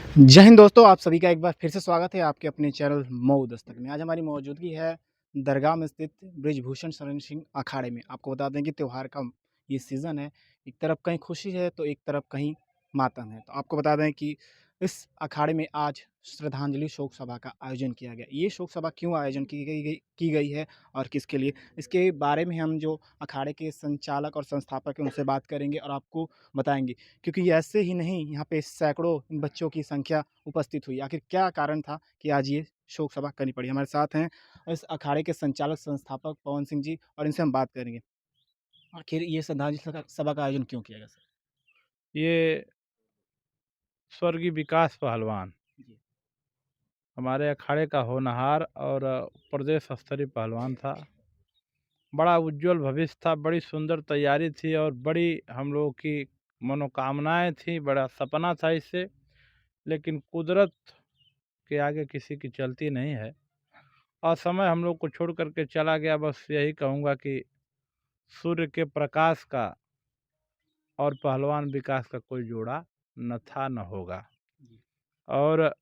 जय हिंद दोस्तों, आप सभी का एक बार फिर से स्वागत है आपके अपने चैनल मऊ दस्तक में। आज हमारी मौजूदगी है दरगाह में स्थित बृजभूषण शरण सिंह अखाड़े में। आपको बता दें कि त्योहार का ये सीज़न है, एक तरफ कहीं खुशी है तो एक तरफ कहीं मातम है। तो आपको बता दें कि इस अखाड़े में आज श्रद्धांजलि शोक सभा का आयोजन किया गया। ये शोक सभा क्यों आयोजन की गई है और किसके लिए? इसके बारे में हम जो अखाड़े के संचालक और संस्थापक हैं उनसे बात करेंगे और आपको बताएँगे। क्योंकि ऐसे ही नहीं, यहाँ पे सैकड़ों बच्चों की संख्या उपस्थित हुई। आखिर क्या कारण था कि आज ये शोक सभा करनी पड़ी? हमारे साथ हैं इस अखाड़े के संचालक संस्थापक पवन सिंह जी और इनसे हम बात करेंगे। आखिर ये श्रद्धांजलि सभा का आयोजन क्यों किया गया सर? ये स्वर्गीय विकास पहलवान जी। हमारे अखाड़े का होनहार और प्रदेश स्तरीय पहलवान था। बड़ा उज्जवल भविष्य था, बड़ी सुंदर तैयारी थी और बड़ी हम लोगों की मनोकामनाएँ थी, बड़ा सपना था इससे, लेकिन कुदरत के आगे किसी की चलती नहीं है और समय हम लोग को छोड़ कर के चला गया। बस यही कहूँगा कि सूर्य के प्रकाश का और पहलवान विकास का कोई जोड़ा न था, न होगा। जी। और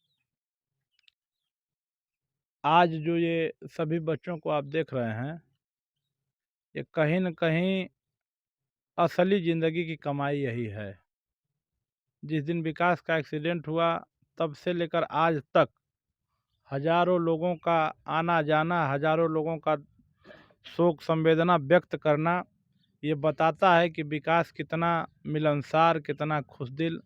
आज जो ये सभी बच्चों को आप देख रहे हैं, ये कहीं न कहीं असली ज़िंदगी की कमाई यही है। जिस दिन विकास का एक्सीडेंट हुआ, तब से लेकर आज तक हज़ारों लोगों का आना-जाना, हज़ारों लोगों का शोक संवेदना व्यक्त करना, ये बताता है कि विकास कितना मिलनसार, कितना खुशदिल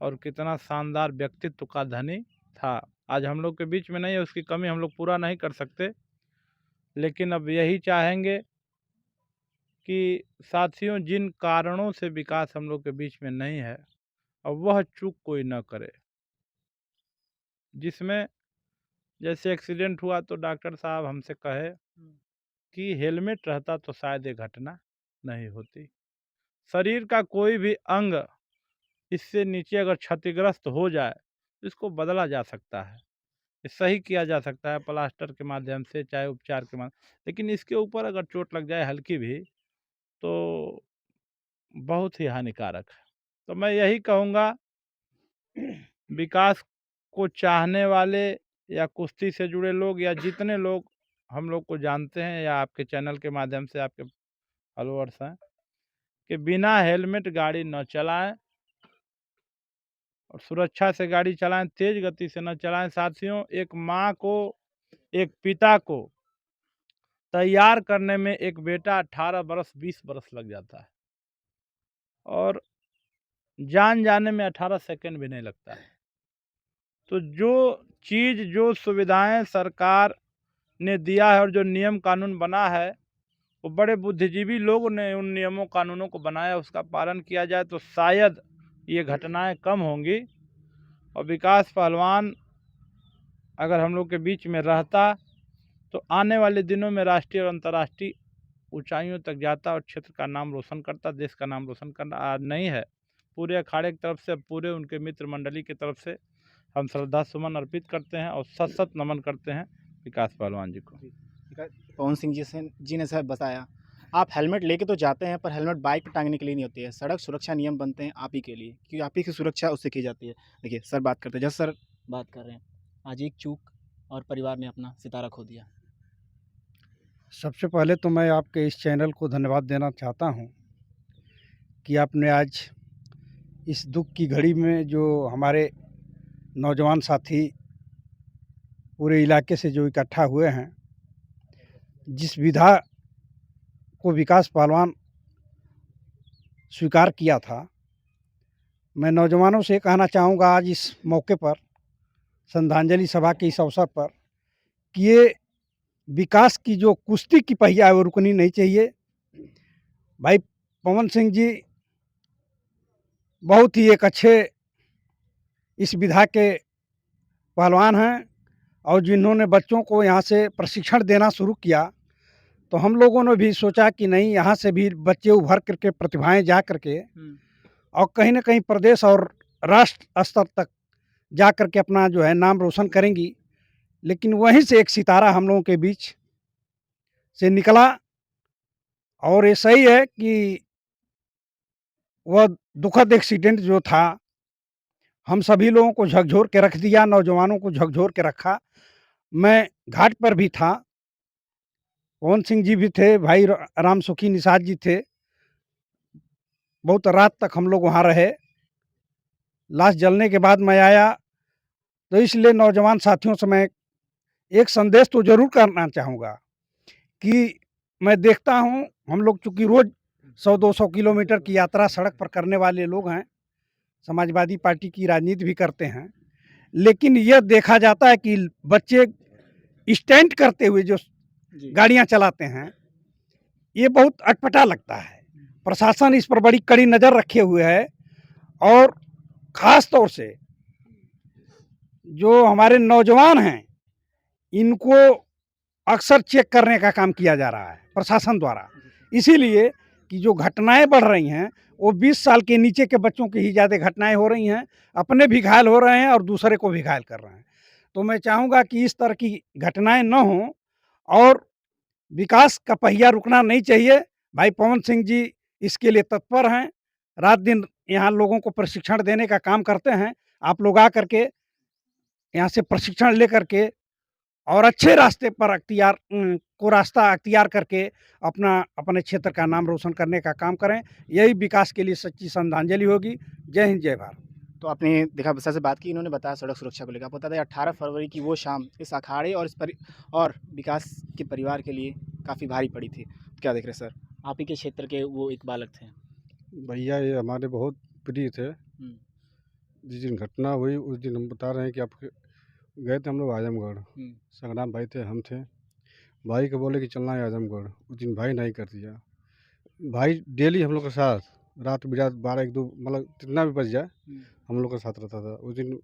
और कितना शानदार व्यक्तित्व का धनी था। आज हम लोग के बीच में नहीं है, उसकी कमी हम लोग पूरा नहीं कर सकते, लेकिन अब यही चाहेंगे कि साथियों, जिन कारणों से विकास हम लोग के बीच में नहीं है, अब वह चूक कोई न करे। जिसमें जैसे एक्सीडेंट हुआ तो डॉक्टर साहब हमसे कहे हुँ। कि हेलमेट रहता तो शायद ये घटना नहीं होती। शरीर का कोई भी अंग इससे नीचे अगर क्षतिग्रस्त हो जाए, तो इसको बदला जा सकता है। ये सही किया जा सकता है प्लास्टर के माध्यम से, चाहे उपचार के माध्यम, लेकिन इसके ऊपर अगर चोट लग जाए हल्की भी, तो बहुत ही हानिकारक है। तो मैं यही कहूँगा, विकास को चाहने वाले या कुश्ती से जुड़े लोग या जितने लोग हम लोग को जानते हैं या आपके चैनल के माध्यम से आपके फॉलोअर्स हैं, कि बिना हेलमेट गाड़ी न चलाएं और सुरक्षा से गाड़ी चलाएं, तेज गति से न चलाएं। साथियों, एक माँ को, एक पिता को तैयार करने में एक बेटा 18 बरस 20 बरस लग जाता है और जान जाने में 18 सेकंड भी नहीं लगता है। तो जो चीज़, जो सुविधाएं सरकार ने दिया है और जो नियम कानून बना है, वो बड़े बुद्धिजीवी लोगों ने उन नियमों कानूनों को बनाया, उसका पालन किया जाए तो शायद ये घटनाएं कम होंगी और विकास पहलवान अगर हम लोग के बीच में रहता, तो आने वाले दिनों में राष्ट्रीय और अंतर्राष्ट्रीय ऊंचाइयों तक जाता और क्षेत्र का नाम रोशन करता, देश का नाम रोशन करना आज नहीं है। पूरे अखाड़े की तरफ से, पूरे उनके मित्र मंडली की तरफ से हम श्रद्धा सुमन अर्पित करते हैं और सत-सत नमन करते हैं विकास पहलवान जी को। जी। पवन सिंह जी ने सर बताया, आप हेलमेट लेके तो जाते हैं पर हेलमेट बाइक पे टाँगने के लिए नहीं होती है। सड़क सुरक्षा नियम बनते हैं आप ही के लिए, क्योंकि आप ही की सुरक्षा उससे की जाती है। देखिए सर बात करते हैं, जैसे सर बात कर रहे हैं, आज एक चूक और परिवार ने अपना सितारा खो दिया। सबसे पहले तो मैं आपके इस चैनल को धन्यवाद देना चाहता हूँ कि आपने आज इस दुःख की घड़ी में जो हमारे नौजवान साथी पूरे इलाके से जो इकट्ठा हुए हैं, जिस विधा को विकास पहलवान स्वीकार किया था, मैं नौजवानों से कहना चाहूँगा आज इस मौके पर, श्रद्धांजलि सभा के इस अवसर पर, कि ये विकास की जो कुश्ती की पहिया है वो रुकनी नहीं चाहिए। भाई पवन सिंह जी बहुत ही एक अच्छे इस विधा के पहलवान हैं और जिन्होंने बच्चों को यहाँ से प्रशिक्षण देना शुरू किया, तो हम लोगों ने भी सोचा कि नहीं, यहाँ से भी बच्चे उभर कर के प्रतिभाएँ जा कर के और कहीं न कहीं प्रदेश और राष्ट्र स्तर तक जा कर के अपना जो है नाम रोशन करेंगी। लेकिन वहीं से एक सितारा हम लोगों के बीच से निकला और ये सही है कि वह दुखद एक्सीडेंट जो था, हम सभी लोगों को झकझोर के रख दिया, नौजवानों को झकझोर के रखा। मैं घाट पर भी था, पवन सिंह जी भी थे, भाई राम सुखी निषाद जी थे। बहुत रात तक हम लोग वहाँ रहे। लाश जलने के बाद मैं आया, तो इसलिए नौजवान साथियों से मैं एक संदेश तो ज़रूर करना चाहूँगा कि मैं देखता हूँ, हम लोग चूँकि रोज़ 100-200 किलोमीटर की यात्रा सड़क पर करने वाले लोग हैं, समाजवादी पार्टी की राजनीति भी करते हैं। लेकिन यह देखा जाता है कि बच्चे स्टंट करते हुए जो जी। गाड़ियाँ चलाते हैं, ये बहुत अटपटा लगता है। प्रशासन इस पर बड़ी कड़ी नज़र रखे हुए है और ख़ास तौर से जो हमारे नौजवान हैं, इनको अक्सर चेक करने का काम किया जा रहा है प्रशासन द्वारा। इसीलिए कि जो घटनाएँ बढ़ रही हैं, वो 20 साल के नीचे के बच्चों की ही ज़्यादा घटनाएँ हो रही हैं। अपने भी घायल हो रहे हैं और दूसरे को भी घायल कर रहे हैं। तो मैं चाहूँगा कि इस तरह की घटनाएँ न हों और विकास का पहिया रुकना नहीं चाहिए। भाई पवन सिंह जी इसके लिए तत्पर हैं। रात-दिन यहाँ लोगों को प्रशिक्षण देने का काम करते हैं। आप लोग आकर के यहाँ से प्रशिक्षण लेकर के और अच्छे रास्ते पर रास्ता अख्तियार करके अपने क्षेत्र का नाम रोशन करने का काम करें। यही विकास के लिए सच्ची श्रद्धांजलि होगी। जय हिंद, जय भारत। तो आपने देखा सर से बात की, इन्होंने बताया सड़क सुरक्षा को लेकर। आपको बता दें 18 फरवरी की वो शाम इस अखाड़े और विकास के परिवार के लिए काफ़ी भारी पड़ी थी। क्या देख रहे हैं सर? आप ही के क्षेत्र के वो एक बालक थे। भैया ये हमारे बहुत प्रिय थे। हुँ, जिस दिन घटना हुई उस दिन हम बता रहे हैं कि आप गए थे हम लोग आजमगढ़। हुँ, संग्राम भाई थे, हम थे। भाई को बोले कि चलना है आजमगढ़, उस दिन भाई नहीं कर दिया। भाई डेली हम लोग के साथ रात बिरात 12-1-2 मतलब कितना भी बज जाए हुँ, हम लोग के साथ रहता था। उस दिन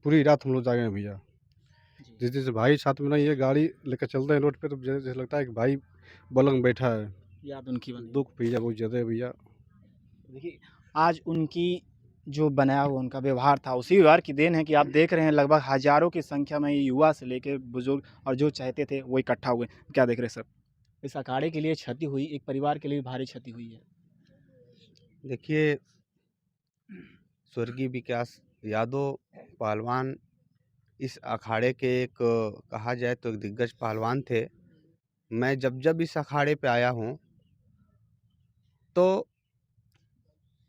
पूरी रात हम लोग जागे हैं भैया। जी। जिस दिन से भाई साथ में नहीं है, गाड़ी लेकर चलते हैं रोड पे तो जैसे लगता है कि भाई बगल में बैठा है। याद उनकी बन गई। दुःख भैया बहुत ज़्यादा है भैया। देखिए, आज उनकी जो बनाया हुआ उनका व्यवहार था, उसी व्यवहार की देन है कि आप देख रहे हैं लगभग हज़ारों की संख्या में युवा से लेके बुज़ुर्ग और जो चाहते थे वो इकट्ठा हुए। क्या देख रहे हैं सर? इस अखाड़े के लिए क्षति हुई, एक परिवार के लिए भारी क्षति हुई है। देखिए, स्वर्गीय विकास यादव पहलवान इस अखाड़े के एक कहा जाए तो एक दिग्गज पहलवान थे। मैं जब इस अखाड़े पे आया हूँ, तो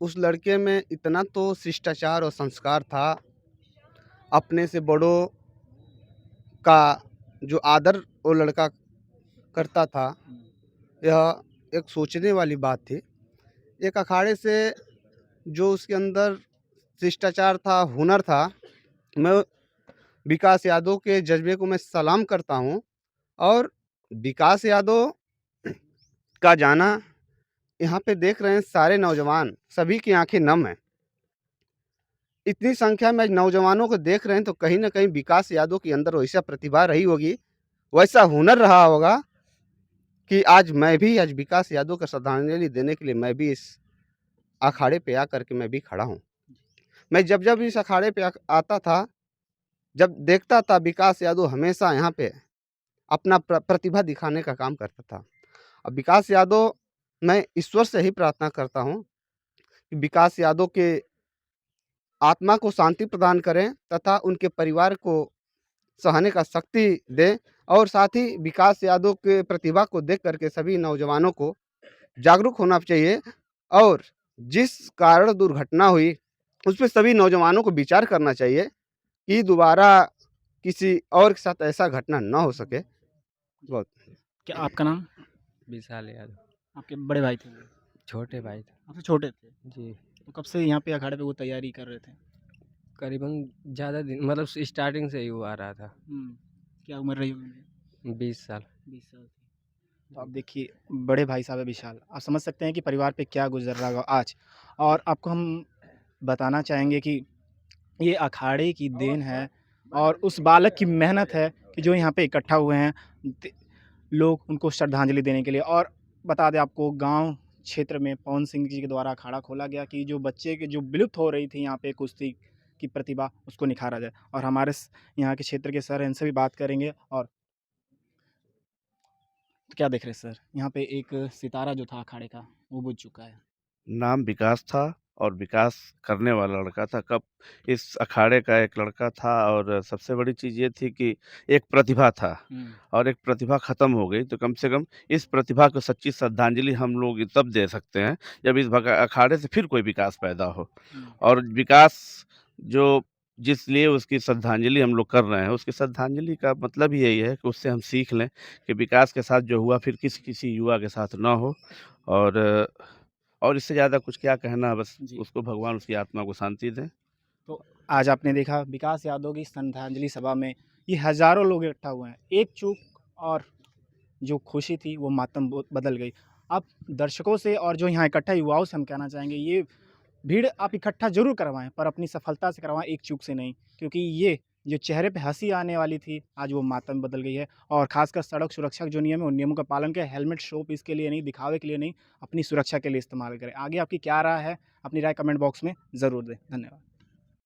उस लड़के में इतना तो शिष्टाचार और संस्कार था, अपने से बड़ों का जो आदर वो लड़का करता था, यह एक सोचने वाली बात थी। एक अखाड़े से जो उसके अंदर शिष्टाचार था, हुनर था, मैं विकास यादव के जज़्बे को मैं सलाम करता हूँ और विकास यादव का जाना यहाँ पे देख रहे हैं सारे नौजवान, सभी की आँखें नम हैं। इतनी संख्या में नौजवानों को देख रहे हैं तो कहीं न कहीं विकास यादव के अंदर वैसा प्रतिभा रही होगी, वैसा हुनर रहा होगा कि आज विकास यादव को श्रद्धांजलि देने के लिए मैं भी इस अखाड़े पे आकर के मैं भी खड़ा हूँ। मैं जब इस अखाड़े पे आता था, जब देखता था विकास यादव हमेशा यहाँ पे अपना प्रतिभा दिखाने का काम करता था। अब विकास यादव मैं ईश्वर से ही प्रार्थना करता हूँ कि विकास यादव के आत्मा को शांति प्रदान करें तथा उनके परिवार को सहने का शक्ति दें और साथ ही विकास यादव के प्रतिभा को देख कर के सभी नौजवानों को जागरूक होना चाहिए और जिस कारण दुर्घटना हुई, उस पे सभी नौजवानों को विचार करना चाहिए कि दोबारा किसी और के साथ ऐसा घटना ना हो सके। बहुत क्या आपका नाम? विशाल यादव, आपके बड़े भाई थे वो? छोटे भाई थे। आपसे छोटे थे? जी, तो कब से यहाँ पे अखाड़े पे वो तैयारी कर रहे थे? करीबन ज़्यादा दिन मतलब स्टार्टिंग से ही वो आ रहा था, हुँ, क्या उम्र रही होगी उनकी? 20 साल। 20 साल थी। तो आप देखिए बड़े भाई साहब है विशाल, आप समझ सकते हैं कि परिवार पे क्या गुज़र रहा होगा आज। और आपको हम बताना चाहेंगे कि ये अखाड़े की देन है और उस बालक की मेहनत है कि जो यहाँ पे इकट्ठा हुए हैं लोग उनको श्रद्धांजलि देने के लिए। और बता दें आपको गांव क्षेत्र में पवन सिंह जी के द्वारा अखाड़ा खोला गया कि जो बच्चे के जो विलुप्त हो रही थी यहाँ पे कुश्ती की प्रतिभा उसको निखारा जाए। और हमारे यहाँ के क्षेत्र के सर हैं, इनसे भी बात करेंगे। और तो क्या देख रहे हैं सर, यहाँ पे एक सितारा जो था अखाड़े का वो बुझ चुका है। नाम विकास था। और विकास करने वाला लड़का था। कब इस अखाड़े का एक लड़का था और सबसे बड़ी चीज़ ये थी कि एक प्रतिभा था और एक प्रतिभा ख़त्म हो गई, तो कम से कम इस प्रतिभा को सच्ची श्रद्धांजलि हम लोग तब दे सकते हैं, जब इस अखाड़े से फिर कोई विकास पैदा हो। और विकास जो जिस लिए उसकी श्रद्धांजलि हम लोग कर रहे हैं, उसकी श्रद्धांजलि का मतलब ही यही है कि उससे हम सीख लें कि विकास के साथ जो हुआ फिर किसी युवा के साथ ना हो। और और इससे ज़्यादा कुछ क्या कहना, बस जी। उसको भगवान उसकी आत्मा को शांति दें। तो आज आपने देखा विकास यादव की श्रद्धांजलि सभा में ये हज़ारों लोग इकट्ठा हुए हैं। एक चूक और जो खुशी थी वो मातम बदल गई। आप दर्शकों से और जो यहाँ इकट्ठा युवाओं से हम कहना चाहेंगे, ये भीड़ आप इकट्ठा ज़रूर करवाएँ, पर अपनी सफलता से करवाएँ, एक चूक से नहीं। क्योंकि ये जो चेहरे पे हँसी आने वाली थी, आज वो मातम में बदल गई है। और ख़ासकर सड़क सुरक्षा के जो नियम है, उन नियमों का पालन करें। हेलमेट शो पीस के लिए नहीं, दिखावे के लिए नहीं, अपनी सुरक्षा के लिए इस्तेमाल करें। आगे आपकी क्या राय है? अपनी राय कमेंट बॉक्स में ज़रूर दें। धन्यवाद।